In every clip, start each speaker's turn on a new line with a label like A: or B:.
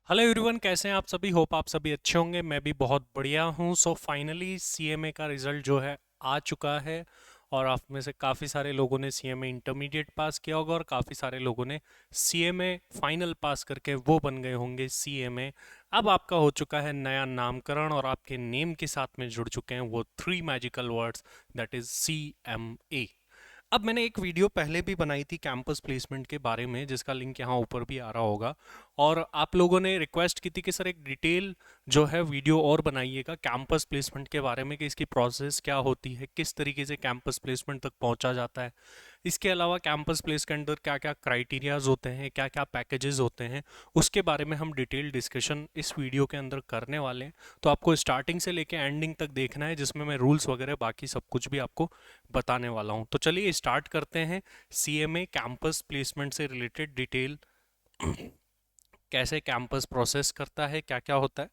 A: Hello everyone, कैसे हैं आप सभी। होप आप सभी अच्छे होंगे। मैं भी बहुत बढ़िया हूं। सो फाइनली सीएमए का रिजल्ट जो है आ चुका है। और आप में से काफ़ी सारे लोगों ने सीएमए इंटरमीडिएट पास किया होगा और काफ़ी सारे लोगों ने सीएमए फाइनल पास करके वो बन गए होंगे सीएमए। अब आपका हो चुका है नया नामकरण और आपके नेम के साथ में जुड़ चुके हैं वो three magical words, that is CMA. अब मैंने एक वीडियो पहले भी बनाई थी कैंपस प्लेसमेंट के बारे में, जिसका लिंक यहाँ ऊपर भी आ रहा होगा। और आप लोगों ने रिक्वेस्ट की थी कि सर एक डिटेल जो है वीडियो और बनाइएगा कैंपस प्लेसमेंट के बारे में, कि इसकी प्रोसेस क्या होती है, किस तरीके से कैंपस प्लेसमेंट तक पहुंचा जाता है। इसके अलावा कैंपस प्लेस के अंदर क्या क्या क्राइटेरियाज होते हैं, क्या क्या पैकेजेस होते हैं, उसके बारे में हम डिटेल डिस्कशन इस वीडियो के अंदर करने वाले हैं। तो आपको स्टार्टिंग से लेके एंडिंग तक देखना है, जिसमें मैं रूल्स वगैरह बाकी सब कुछ भी आपको बताने वाला हूँ। तो चलिए स्टार्ट करते हैं। सीएमए कैंपस प्लेसमेंट से रिलेटेड डिटेल, कैसे कैंपस प्रोसेस करता है, क्या क्या होता है।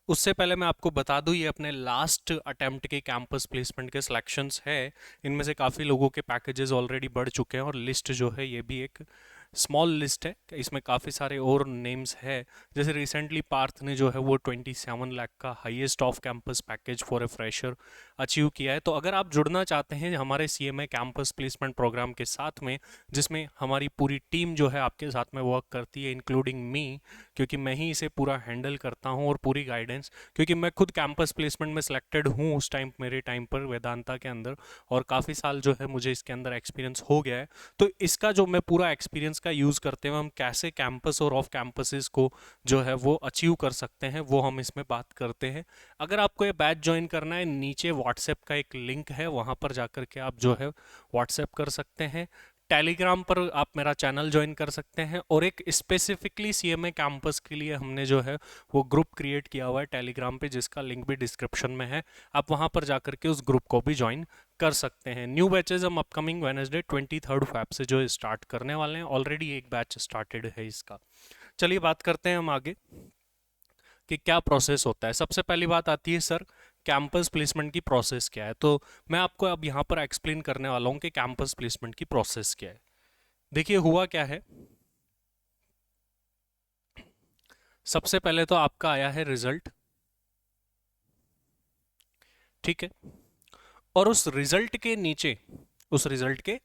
A: उससे पहले मैं आपको बता दूं, ये अपने लास्ट अटेम्प्ट के कैंपस प्लेसमेंट के सिलेक्शंस है। इनमें से काफ़ी लोगों के पैकेजेस ऑलरेडी बढ़ चुके हैं और लिस्ट जो है ये भी एक स्मॉल लिस्ट है, इसमें काफ़ी सारे और नेम्स है। जैसे रिसेंटली पार्थ ने जो है वो 27 लाख का highest off campus package for a fresher achieve किया है। तो अगर आप जुड़ना चाहते हैं हमारे सीएमए कैंपस प्लेसमेंट प्रोग्राम के साथ में, जिसमें हमारी पूरी टीम जो है आपके साथ में वर्क करती है इंक्लूडिंग मी, क्योंकि मैं ही इसे पूरा हैंडल करता हूँ और पूरी गाइडेंस, क्योंकि मैं खुद कैंपस प्लेसमेंट में सिलेक्टेड हूँ उस टाइम, मेरे टाइम पर वेदांता के अंदर, और काफ़ी साल जो है मुझे इसके अंदर एक्सपीरियंस हो गया है। तो इसका जो मैं पूरा एक्सपीरियंस का यूज़ करते हुए हम कैसे कैंपस और ऑफ कैंपसेस को जो है वो अचीव कर सकते हैं, वो हम इसमें बात करते हैं। अगर आपको ये बैच ज्वाइन करना है, नीचे व्हाट्सएप का एक लिंक है, वहाँ पर जाकर के आप जो है व्हाट्सएप कर सकते हैं। टेलीग्राम पर आप मेरा चैनल ज्वाइन कर सकते हैं, और एक स्पेसिफिकली सीएमए कैंपस के लिए हमने जो है वो ग्रुप क्रिएट किया हुआ है टेलीग्राम पे, जिसका लिंक भी डिस्क्रिप्शन में है। आप वहाँ पर जाकर के उस ग्रुप को भी ज्वाइन कर सकते हैं। न्यू बैचेज हम अपकमिंग वेडनेसडे 23 फेब से जो स्टार्ट करने वाले हैं। ऑलरेडी एक बैच स्टार्टेड है इसका। चलिए बात करते हैं हम आगे कि क्या प्रोसेस होता है। सबसे पहली बात आती है सर, कैंपस प्लेसमेंट की प्रोसेस क्या है। तो मैं आपको अब यहाँ पर एक्सप्लेन करने वाला हूँ कि कैंपस प्लेसमेंट की प्रोसेस क्या है। देखिए हुआ क्या है, सबसे पहले तो आपका आया है रिजल्ट, ठीक है। और उस रिजल्ट के नीचे, उस रिजल्ट के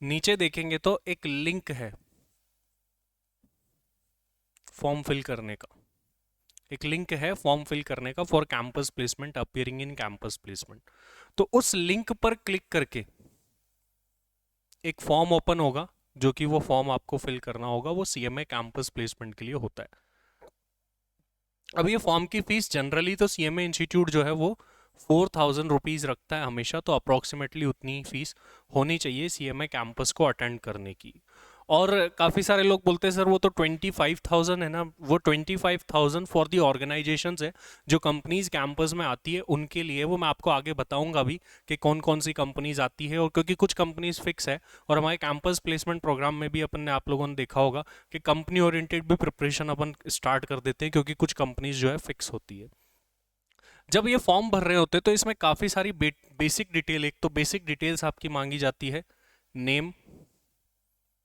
A: नीचे देखेंगे तो एक लिंक है फॉर्म फिल करने का। एक लिंक है फॉर्म फिल करने का for campus placement, appearing in campus placement. तो उस लिंक पर क्लिक करके एक फॉर्म ओपन होगा, जो कि वो फॉर्म आपको फिल करना होगा, वो सीएमए कैंपस प्लेसमेंट के लिए होता है। अब ये फॉर्म की फीस जनरली तो सीएमए इंस्टीट्यूट जो है वो 4000 रुपीज़ रखता है हमेशा। तो अप्रॉक्सीमेटली उतनी फीस होनी चाहिए सीएमए कैंपस को अटेंड करने की। और काफ़ी सारे लोग बोलते हैं सर वो तो 25,000 है ना। वो 25,000 फॉर दी ऑर्गेनाइजेशंस है, जो कंपनीज कैंपस में आती है उनके लिए। वो मैं आपको आगे बताऊंगा भी कि कौन कौन सी कंपनीज आती है, और क्योंकि कुछ कंपनीज फिक्स है। और हमारे कैंपस प्लेसमेंट प्रोग्राम में भी अपन ने, आप लोगों ने देखा होगा कि कंपनी ओरिएंटेड भी प्रिपरेशन अपन स्टार्ट कर देते हैं, क्योंकि कुछ कंपनीज जो है फिक्स होती है। जब ये फॉर्म भर रहे होते हैं तो इसमें काफ़ी सारी बेसिक डिटेल, एक तो बेसिक डिटेल्स आपकी मांगी जाती है, नेम,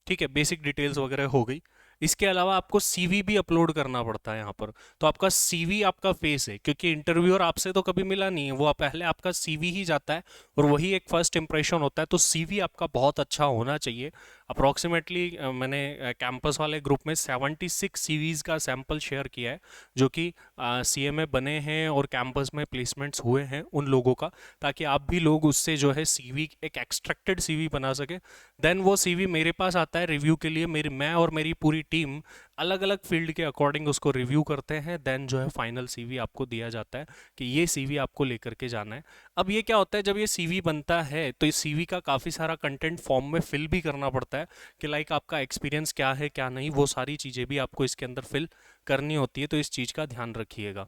A: ठीक है, बेसिक डिटेल्स वगैरह हो गई। इसके अलावा आपको सीवी भी अपलोड करना पड़ता है यहाँ पर। तो आपका सीवी आपका फेस है, क्योंकि इंटरव्यूअर आपसे तो कभी मिला नहीं है, वो पहले आपका सीवी ही जाता है और वही एक फर्स्ट इंप्रेशन होता है। तो सीवी आपका बहुत अच्छा होना चाहिए। अप्रॉक्सीमेटली मैंने कैंपस वाले ग्रुप में 76 सीवीज का सैंपल शेयर किया है, जो कि सीएमए बने हैं और कैंपस में प्लेसमेंट्स हुए हैं उन लोगों का, ताकि आप भी लोग उससे जो है सीवी, एक एक्सट्रैक्टेड सीवी बना सके। देन वो सीवी मेरे पास आता है रिव्यू के लिए। मैं और मेरी पूरी टीम अलग अलग फील्ड के अकॉर्डिंग उसको रिव्यू करते हैं। देन जो है फाइनल सीवी आपको दिया जाता है कि ये सीवी आपको लेकर के जाना है। अब ये क्या होता है, जब ये सीवी बनता है तो इस सीवी का काफ़ी सारा कंटेंट फॉर्म में फिल भी करना पड़ता है, कि लाइक आपका एक्सपीरियंस क्या है क्या नहीं, वो सारी चीज़ें भी आपको इसके अंदर फिल करनी होती है। तो इस चीज़ का ध्यान रखिएगा।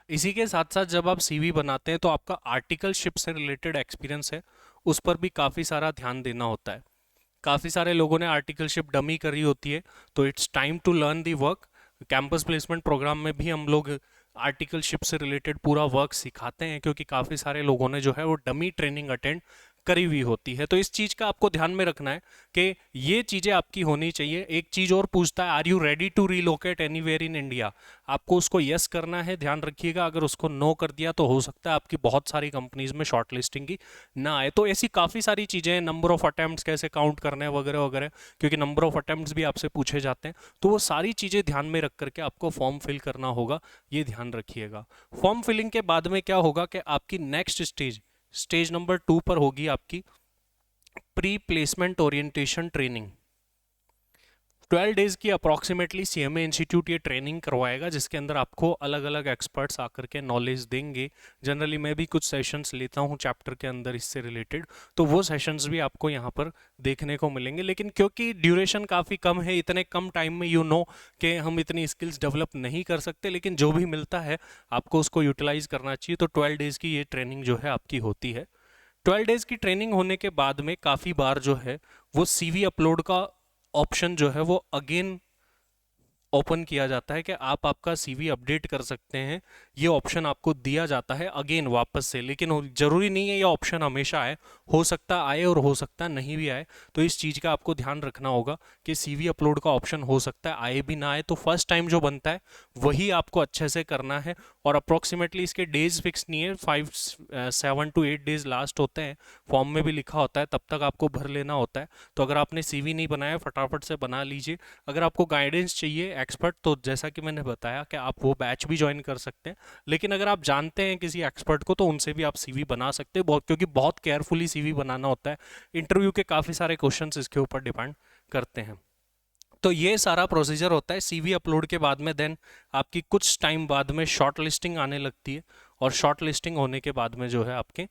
A: इसी के साथ साथ जब आप सीवी बनाते हैं तो आपका आर्टिकलशिप से रिलेटेड एक्सपीरियंस है, उस पर भी काफ़ी सारा ध्यान देना होता है। काफ़ी सारे लोगों ने आर्टिकलशिप डमी करी होती है, तो it's time to learn the work. Campus placement programme में भी हम लोग आर्टिकलशिप से रिलेटेड पूरा वर्क सिखाते हैं, क्योंकि काफ़ी सारे लोगों ने जो है वो डमी ट्रेनिंग अटेंड करी हुई होती है। तो इस चीज का आपको ध्यान में रखना है कि ये चीजें आपकी होनी चाहिए। एक चीज और पूछता है, are you ready to relocate anywhere in India? आपको उसको यस करना है, ध्यान रखिएगा। अगर उसको नो कर दिया तो हो सकता है आपकी बहुत सारी कंपनीज में शॉर्ट लिस्टिंग की ना आए। तो ऐसी काफी सारी चीजें हैं, नंबर ऑफ अटेम्प्ट्स कैसे काउंट करने हैं वगैरह वगैरह, क्योंकि नंबर ऑफ अटेम्प्ट्स भी आपसे पूछे जाते हैं। तो वो सारी चीजें ध्यान में रख करके आपको फॉर्म फिल करना होगा, ये ध्यान रखिएगा। फॉर्म फिलिंग के बाद में क्या होगा कि आपकी नेक्स्ट स्टेज, स्टेज नंबर 2 पर होगी आपकी pre placement orientation training. 12 days की अप्रॉक्सीमेटली सीएमए इंस्टीट्यूट ये ट्रेनिंग करवाएगा, जिसके अंदर आपको अलग अलग एक्सपर्ट्स आकर के नॉलेज देंगे। जनरली मैं भी कुछ सेशंस लेता हूँ चैप्टर के अंदर इससे रिलेटेड, तो वो सेशंस भी आपको यहाँ पर देखने को मिलेंगे। लेकिन क्योंकि ड्यूरेशन काफ़ी कम है, इतने कम टाइम में कि हम इतनी स्किल्स डेवलप नहीं कर सकते, लेकिन जो भी मिलता है आपको उसको यूटिलाइज करना चाहिए। तो 12 डेज की ये ट्रेनिंग जो है आपकी होती है। 12 डेज की ट्रेनिंग होने के बाद में काफ़ी बार जो है वो सीवी अपलोड का ऑप्शन जो है वो अगेन ओपन किया जाता है कि आप आपका सीवी अपडेट कर सकते हैं। ये ऑप्शन आपको दिया जाता है अगेन वापस से, लेकिन जरूरी नहीं है ये ऑप्शन हमेशा आए, हो सकता आए और हो सकता नहीं भी आए। तो इस चीज़ का आपको ध्यान रखना होगा कि सीवी अपलोड का ऑप्शन हो सकता है आए भी ना आए। तो फर्स्ट टाइम जो बनता है वही आपको अच्छे से करना है। और अप्रोक्सीमेटली इसके डेज फिक्स नहीं है, 7 to 8 डेज लास्ट होते हैं, फॉर्म में भी लिखा होता है, तब तक आपको भर लेना होता है। तो अगर आपने सीवी नहीं बनाया फटाफट से बना लीजिए। अगर आपको गाइडेंस चाहिए एक्सपर्ट, तो जैसा कि मैंने बताया कि आप वो बैच भी ज्वाइन कर सकते हैं। लेकिन अगर आप जानते हैं किसी एक्सपर्ट को तो उनसे भी आप सीवी बना सकते हैं, बहुत, क्योंकि बहुत केयरफुली सीवी बनाना होता है। इंटरव्यू के काफ़ी सारे क्वेश्चंस इसके ऊपर डिपेंड करते हैं। तो ये सारा प्रोसीजर होता है सीवी अपलोड के बाद में। देन आपकी कुछ टाइम बाद में शॉर्ट लिस्टिंग आने लगती है, और शॉर्ट लिस्टिंग होने के बाद में जो है आपके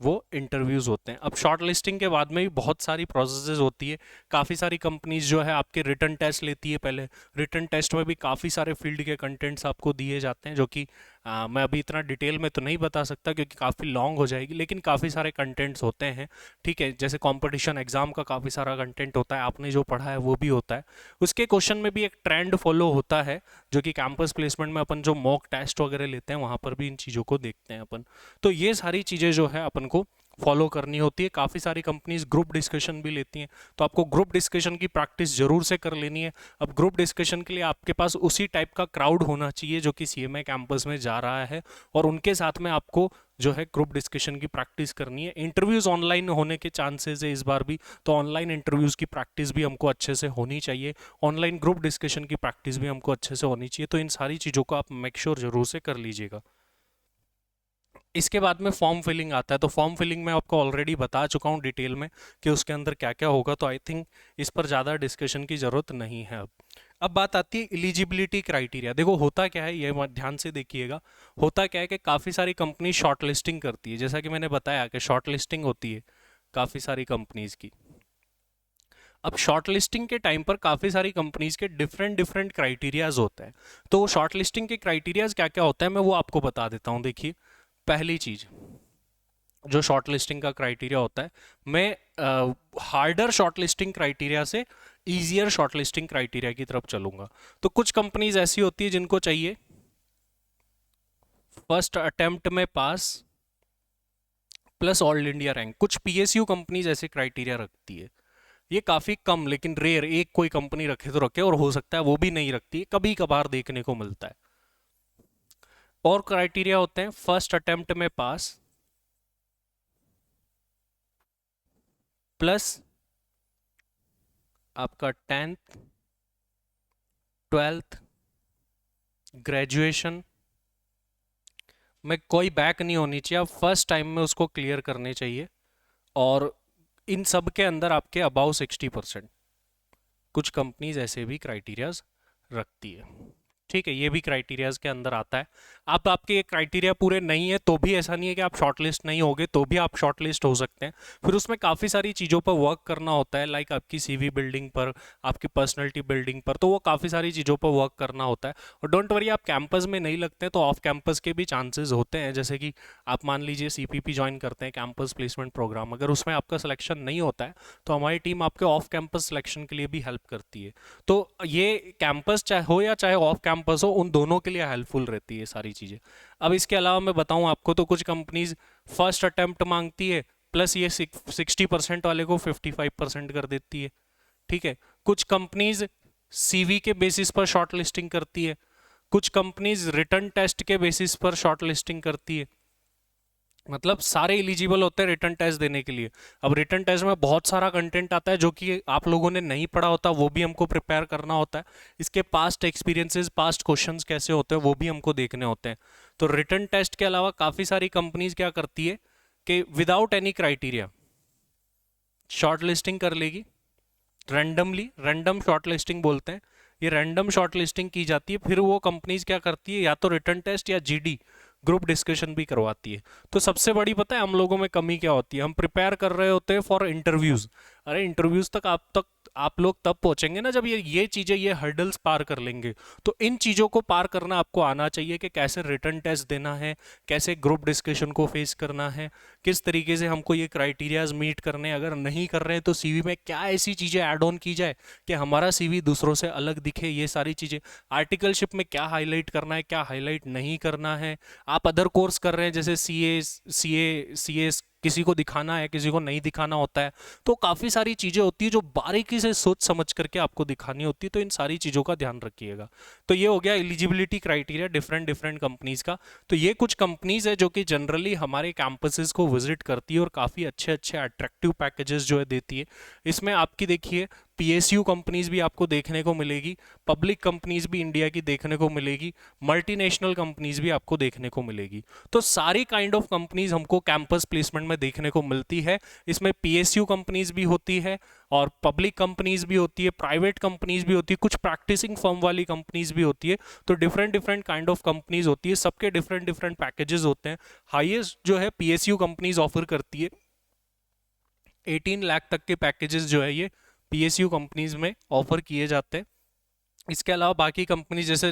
A: वो इंटरव्यूज होते हैं। अब शॉर्ट लिस्टिंग के बाद में भी बहुत सारी प्रोसेसेस होती है। काफ़ी सारी कंपनीज जो है आपके रिटन टेस्ट लेती है पहले। रिटन टेस्ट में भी काफ़ी सारे फील्ड के कंटेंट्स आपको दिए जाते हैं, जो कि मैं अभी इतना डिटेल में तो नहीं बता सकता क्योंकि काफ़ी लॉन्ग हो जाएगी, लेकिन काफ़ी सारे कंटेंट्स होते हैं। ठीक है, जैसे कंपटीशन एग्जाम का काफ़ी सारा कंटेंट होता है, आपने जो पढ़ा है वो भी होता है। उसके क्वेश्चन में भी एक ट्रेंड फॉलो होता है, जो कि कैंपस प्लेसमेंट में अपन जो मॉक टेस्ट वगैरह लेते हैं वहाँ पर भी इन चीज़ों को देखते हैं अपन। तो ये सारी चीज़ें जो है अपन को फॉलो करनी होती है। काफ़ी सारी कंपनीज ग्रुप डिस्कशन भी लेती हैं, तो आपको ग्रुप डिस्कशन की प्रैक्टिस जरूर से कर लेनी है। अब ग्रुप डिस्कशन के लिए आपके पास उसी टाइप का क्राउड होना चाहिए जो कि सीएमए कैंपस में जा रहा है, और उनके साथ में आपको जो है ग्रुप डिस्कशन की प्रैक्टिस करनी है। इंटरव्यूज ऑनलाइन होने के चांसेस है इस बार भी, तो ऑनलाइन इंटरव्यूज की प्रैक्टिस भी हमको अच्छे से होनी चाहिए। ऑनलाइन ग्रुप डिस्कशन की प्रैक्टिस भी हमको अच्छे से होनी चाहिए। तो इन सारी चीज़ों को आप मेक श्योर जरूर से कर लीजिएगा। इसके बाद में फॉर्म फिलिंग आता है। तो फॉर्म फिलिंग मैं आपको ऑलरेडी बता चुका हूँ डिटेल में कि उसके अंदर क्या क्या होगा, तो आई थिंक इस पर ज़्यादा डिस्कशन की ज़रूरत नहीं है। अब बात आती है एलिजिबिलिटी क्राइटेरिया। देखो होता क्या है, ये ध्यान से देखिएगा। होता क्या है कि काफ़ी सारी कंपनी शॉर्ट लिस्टिंग करती है, जैसा कि मैंने बताया कि शॉर्ट लिस्टिंग होती है काफ़ी सारी कंपनीज की। अब शॉर्ट लिस्टिंग के टाइम पर काफ़ी सारी कंपनीज के डिफरेंट डिफरेंट क्राइटेरियाज होते हैं। तो शॉर्ट लिस्टिंग के क्राइटेरियाज क्या क्या होता है मैं वो आपको बता देता हूँ। देखिए, पहली चीज जो शॉर्ट लिस्टिंग का क्राइटेरिया होता है, मैं हार्डर शॉर्ट लिस्टिंग क्राइटेरिया से इजियर शॉर्ट लिस्टिंग क्राइटेरिया की तरफ चलूंगा। तो कुछ कंपनीज ऐसी होती है जिनको चाहिए फर्स्ट अटेम्प्ट में पास प्लस ऑल इंडिया रैंक। कुछ पीएसयू कंपनीज ऐसे क्राइटेरिया रखती है। ये काफी कम, लेकिन रेयर, एक कोई कंपनी रखे तो रखे, और हो सकता है वो भी नहीं रखती है, कभी कभार देखने को मिलता है। और क्राइटेरिया होते हैं फर्स्ट अटेम्प्ट में पास प्लस आपका 10th 12th ग्रेजुएशन में कोई बैक नहीं होनी चाहिए। आप फर्स्ट टाइम में उसको क्लियर करने चाहिए, और इन सब के अंदर आपके अबाउ 60%। कुछ कंपनीज ऐसे भी क्राइटेरियाज रखती है। ठीक है, ये भी क्राइटेरियाज के अंदर आता है। अब आपके ये क्राइटेरिया पूरे नहीं है तो भी ऐसा नहीं है कि आप शॉर्टलिस्ट नहीं होगे, तो भी आप शॉर्टलिस्ट हो सकते हैं। फिर उसमें काफ़ी सारी चीज़ों पर वर्क करना होता है, लाइक आपकी सीवी बिल्डिंग पर, आपकी पर्सनैलिटी बिल्डिंग पर, तो वो काफ़ी सारी चीज़ों पर वर्क करना होता है। और डोंट वरी, आप कैंपस में नहीं लगते तो ऑफ कैंपस के भी चांसेस होते हैं। जैसे कि आप मान लीजिए सीपीपी ज्वाइन करते हैं, कैंपस प्लेसमेंट प्रोग्राम, अगर उसमें आपका सिलेक्शन नहीं होता है तो हमारी टीम आपके ऑफ कैंपस सिलेक्शन के लिए भी हेल्प करती है। तो ये कैंपस चाहे हो या चाहे ऑफ कैंपस हो, उन दोनों के लिए हेल्पफुल रहती है सारी चीज़ें। अब इसके अलावा मैं बताऊं आपको, तो कुछ कंपनीज फर्स्ट अटेम्प्ट मांगती है प्लस ये 60% वाले को 55% कर देती है। ठीक है, कुछ कंपनीज सीवी के बेसिस पर शॉर्ट लिस्टिंग करती है, कुछ कंपनीज रिटर्न टेस्ट के बेसिस पर शॉर्ट लिस्टिंग करती है। मतलब सारे एलिजिबल होते हैं रिटर्न टेस्ट देने के लिए। अब रिटर्न टेस्ट में बहुत सारा कंटेंट आता है जो कि आप लोगों ने नहीं पढ़ा होता, वो भी हमको प्रिपेयर करना होता है। इसके पास्ट एक्सपीरियंसेस, पास्ट क्वेश्चंस कैसे होते हैं वो भी हमको देखने होते हैं। तो रिटर्न टेस्ट के अलावा काफ़ी सारी कंपनीज क्या करती है कि without any criteria short listing कर लेगी, रैंडमली, रैंडम शॉर्ट लिस्टिंग बोलते हैं। ये रैंडम शॉर्ट लिस्टिंग की जाती है, फिर वो कंपनीज क्या करती है, या तो रिटर्न टेस्ट या जीडी ग्रुप डिस्कशन भी करवाती है। तो सबसे बड़ी पता है हम लोगों में कमी क्या होती है, हम प्रिपेयर कर रहे होते हैं फॉर इंटरव्यूज। अरे इंटरव्यूज तक आप लोग तब पहुंचेंगे ना जब ये चीजें, ये हर्डल्स पार कर लेंगे। तो इन चीजों को पार करना आपको आना चाहिए कि कैसे रिटर्न टेस्ट देना है, कैसे ग्रुप डिस्कशन को फेस करना है, किस तरीके से हमको ये क्राइटेरियाज मीट करने हैं। अगर नहीं कर रहे हैं तो सीवी में क्या ऐसी चीजें ऐड ऑन की जाए कि हमारा सीवी दूसरों से अलग दिखे, ये सारी चीजें। आर्टिकलशिप में क्या हाईलाइट करना है, क्या हाईलाइट नहीं करना है। आप अदर कोर्स कर रहे हैं जैसे सी ए किसी को दिखाना है, किसी को नहीं दिखाना होता है। तो काफ़ी सारी चीज़ें होती है जो बारीकी से सोच समझ करके आपको दिखानी होती है। तो इन सारी चीज़ों का ध्यान रखिएगा। तो ये हो गया eligibility criteria different different companies का। तो ये कुछ कंपनीज है जो कि जनरली हमारे कैंपसेस को विजिट करती है और काफ़ी अच्छे अच्छे अट्रैक्टिव पैकेजेस जो है देती है। इसमें आपकी देखिए पीएसयू कंपनीज भी आपको देखने को मिलेगी, पब्लिक कंपनीज भी इंडिया की देखने को मिलेगी, मल्टीनेशनल कंपनीज भी आपको देखने को मिलेगी। तो सारी काइंड ऑफ कंपनीज हमको कैंपस प्लेसमेंट में देखने को मिलती है। इसमें पीएसयू कंपनीज भी होती है और पब्लिक कंपनीज भी होती है, प्राइवेट कंपनीज भी होती है, कुछ प्रैक्टिसिंग फर्म वाली कंपनीज भी होती है। तो different different kind of companies होती है, सबके डिफरेंट डिफरेंट पैकेजेस होते हैं। हाईएस्ट जो है पीएसयू कंपनीज ऑफर करती है, 18 लाख तक के पैकेजेस जो है ये पीएसयू कंपनीज में ऑफर किए जाते हैं। इसके अलावा बाकी कंपनी जैसे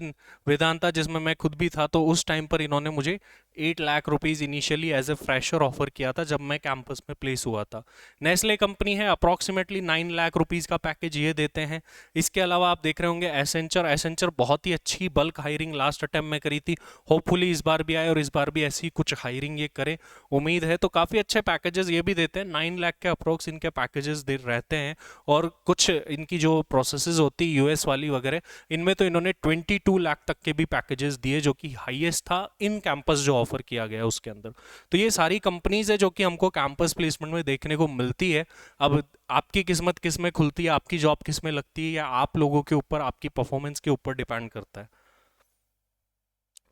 A: वेदांता, जिसमें मैं खुद भी था, तो उस टाइम पर इन्होंने मुझे 8 lakh rupees initially as a fresher offer किया था जब मैं कैंपस में प्लेस हुआ था। नेस्ले कंपनी है, अप्रॉक्सीमेटली 9 लाख रुपीज़ का पैकेज ये देते हैं। इसके अलावा आप देख रहे होंगे एसेंचर बहुत ही अच्छी बल्क हायरिंग लास्ट अटेम्प्ट में करी थी। होपफुली इस बार भी आए और इस बार भी ऐसी कुछ हायरिंग ये करे, उम्मीद है। तो काफ़ी अच्छे पैकेजेस ये भी देते हैं, 9 लाख के अप्रोक्स इनके पैकेजेस दे रहते हैं। और कुछ इनकी जो प्रोसेसेस होती है यूएस वाली वगैरह, इनमें तो इन्होंने 22 लाख तक के भी पैकेजेस दिए जो कि हाईएस्ट था इन कैंपस जो ऑफर किया गया उसके अंदर। तो ये सारी कंपनीज है जो कि हमको कैंपस प्लेसमेंट में देखने को मिलती है। अब आपकी किस्मत किस में खुलती है, आपकी जॉब किस में लगती है, या आप लोगों के ऊपर, आपकी परफॉर्मेंस के ऊपर डिपेंड करता है।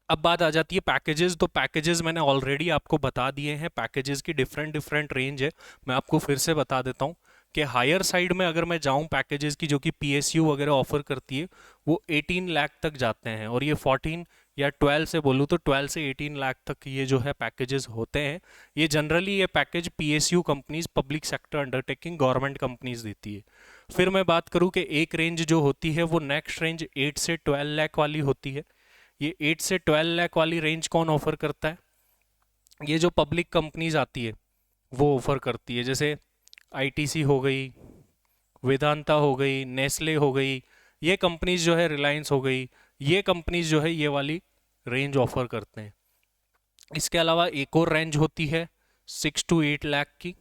A: अब बात आ जाती है पैकेजेस। तो पैकेजेस मैंने ऑलरेडी आपको बता दिए हैं, पैकेजेस की डिफरेंट डिफरेंट रेंज है। मैं आपको फिर से बता देता हूँ कि हायर साइड में अगर मैं जाऊं पैकेजेस की जो कि पीएसयू वगैरह ऑफर करती है, वो 18 लाख तक जाते हैं। और ये 14 या 12 से बोलूँ तो 12 से 18 लाख तक ये जो है पैकेजेस होते हैं। ये जनरली ये package PSU companies, public sector undertaking, government companies देती है। फिर मैं बात करूँ कि एक रेंज जो होती है वो नेक्स्ट रेंज 8 से 12 लाख वाली होती है। ये 8 से 12 लाख वाली रेंज कौन ऑफर करता है? ये जो पब्लिक कंपनीज आती है वो ऑफर करती है, जैसे आईटीसी हो गई, वेदांता हो गई, नेस्ले हो गई, ये कंपनीज जो है, रिलायंस हो गई, ये कंपनीज जो है ये वाली रेंज ऑफर करते हैं। इसके अलावा एक और रेंज होती है 6 to 8 लाख की।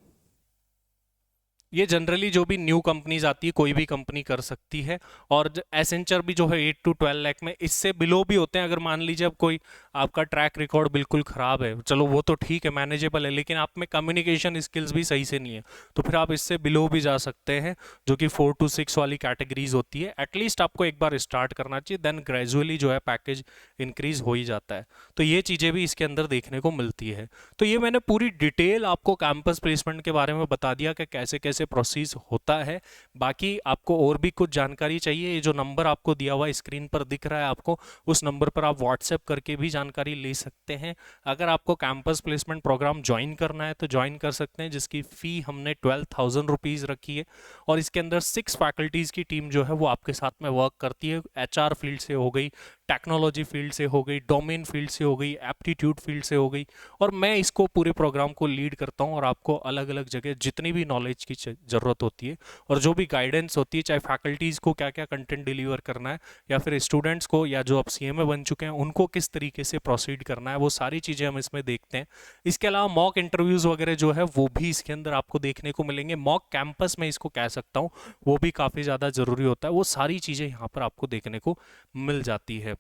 A: ये जनरली जो भी न्यू कंपनीज आती है कोई भी कंपनी कर सकती है। और एसेंचर भी जो है 8 to 12 लाख में, इससे बिलो भी होते हैं। अगर मान लीजिए अब कोई आपका ट्रैक रिकॉर्ड बिल्कुल ख़राब है, चलो वो तो ठीक है, मैनेजेबल है, लेकिन आप में कम्युनिकेशन स्किल्स भी सही से नहीं है, तो फिर आप इससे बिलो भी जा सकते हैं, जो कि 4 to 6 वाली कैटेगरीज होती है। एटलीस्ट आपको एक बार स्टार्ट करना चाहिए, देन ग्रेजुअली जो है पैकेज इंक्रीज हो ही जाता है। तो ये चीज़ें भी इसके अंदर देखने को मिलती है। तो ये मैंने पूरी डिटेल आपको कैंपस प्लेसमेंट के बारे में बता दिया कि कैसे कैसे प्रोसेस होता है। बाकी आपको और भी कुछ जानकारी चाहिए, ये जो नंबर आपको दिया हुआ स्क्रीन पर दिख रहा है आपको, उस नंबर पर आप व्हाट्सएप करके भी जानकारी ले सकते हैं। अगर आपको कैंपस प्लेसमेंट प्रोग्राम ज्वाइन करना है तो ज्वाइन कर सकते हैं, जिसकी फ़ी हमने 12,000 रुपीज़ रखी है। और इसके अंदर 6 फैकल्टीज़ की टीम जो है वो आपके साथ में वर्क करती है। एचआर फील्ड से हो गई, टेक्नोलॉजी फील्ड से हो गई, डोमेन फील्ड से हो गई, एप्टीट्यूड फील्ड से हो गई, और मैं इसको पूरे प्रोग्राम को लीड करता हूँ और आपको अलग अलग जगह जितनी भी नॉलेज की ज़रूरत होती है, और जो भी गाइडेंस होती है, चाहे फैकल्टीज़ को क्या क्या कंटेंट डिलीवर करना है या फिर स्टूडेंट्स को या जो अब सीएमए बन चुके हैं उनको किस तरीके से प्रोसीड करना है, वो सारी चीज़ें हम इसमें देखते हैं। इसके अलावा मॉक इंटरव्यूज़ वगैरह जो है वो भी इसके अंदर आपको देखने को मिलेंगे। मॉक कैंपस में इसको कह सकता हूँ, वो भी काफ़ी ज़्यादा ज़रूरी होता है। वो सारी चीज़ें यहाँ पर आपको देखने को मिल जाती है।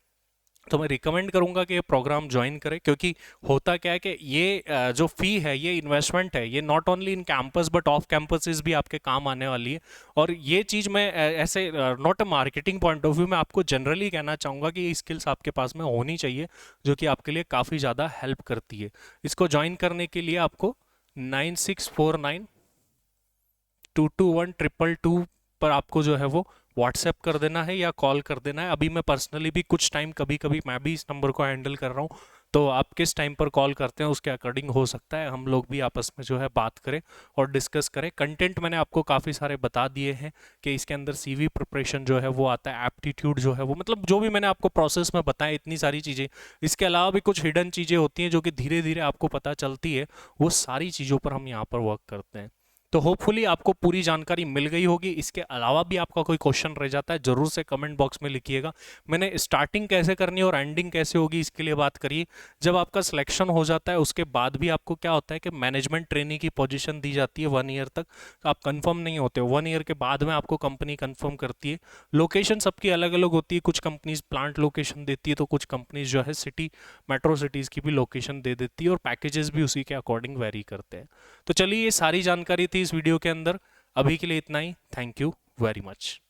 A: तो मैं रिकमेंड करूंगा कि ये प्रोग्राम ज्वाइन करें, क्योंकि होता क्या है कि ये जो फ़ी है, ये इन्वेस्टमेंट है, ये not only in campus but of campuses भी आपके काम आने वाली है। और ये चीज़ मैं ऐसे not a marketing point of view में आपको जनरली कहना चाहूँगा कि ये स्किल्स आपके पास में होनी चाहिए, जो कि आपके लिए काफ़ी ज़्यादा हेल्प करती है। इसको ज्वाइन करने के लिए आपको 9649221222 पर आपको जो है वो व्हाट्सएप कर देना है या कॉल कर देना है। अभी मैं पर्सनली भी कुछ टाइम कभी कभी मैं भी इस नंबर को हैंडल कर रहा हूँ, तो आप किस टाइम पर कॉल करते हैं उसके अकॉर्डिंग हो सकता है हम लोग भी आपस में जो है बात करें और डिस्कस करें। कंटेंट मैंने आपको काफ़ी सारे बता दिए हैं कि इसके अंदर सीवी प्रिपरेशन जो है वो आता है, एप्टीट्यूड जो है वो, मतलब जो भी मैंने आपको प्रोसेस में बताया इतनी सारी चीज़ें। इसके अलावा भी कुछ हिडन चीज़ें होती हैं जो कि धीरे धीरे आपको पता चलती है, वो सारी चीज़ों पर हम यहाँ पर वर्क करते हैं। तो होपफुली आपको पूरी जानकारी मिल गई होगी। इसके अलावा भी आपका कोई क्वेश्चन रह जाता है ज़रूर से कमेंट बॉक्स में लिखिएगा। मैंने स्टार्टिंग कैसे करनी है और एंडिंग कैसे होगी इसके लिए बात करी। जब आपका सिलेक्शन हो जाता है उसके बाद भी आपको क्या होता है कि मैनेजमेंट ट्रेनी की पोजीशन दी जाती है 1 ईयर तक। तो आप कंफर्म नहीं होते, 1 ईयर के बाद में आपको कंपनी कंफर्म करती है। लोकेशन सबकी अलग अलग होती है, कुछ कंपनीज प्लांट लोकेशन देती है तो कुछ कंपनीज जो है सिटी मेट्रो सिटीज़ की भी लोकेशन दे देती है, और पैकेजेस भी उसी के अकॉर्डिंग वेरी करते हैं। तो चलिए, ये सारी जानकारी थी इस वीडियो के अंदर। अभी के लिए इतना ही। Thank you very much.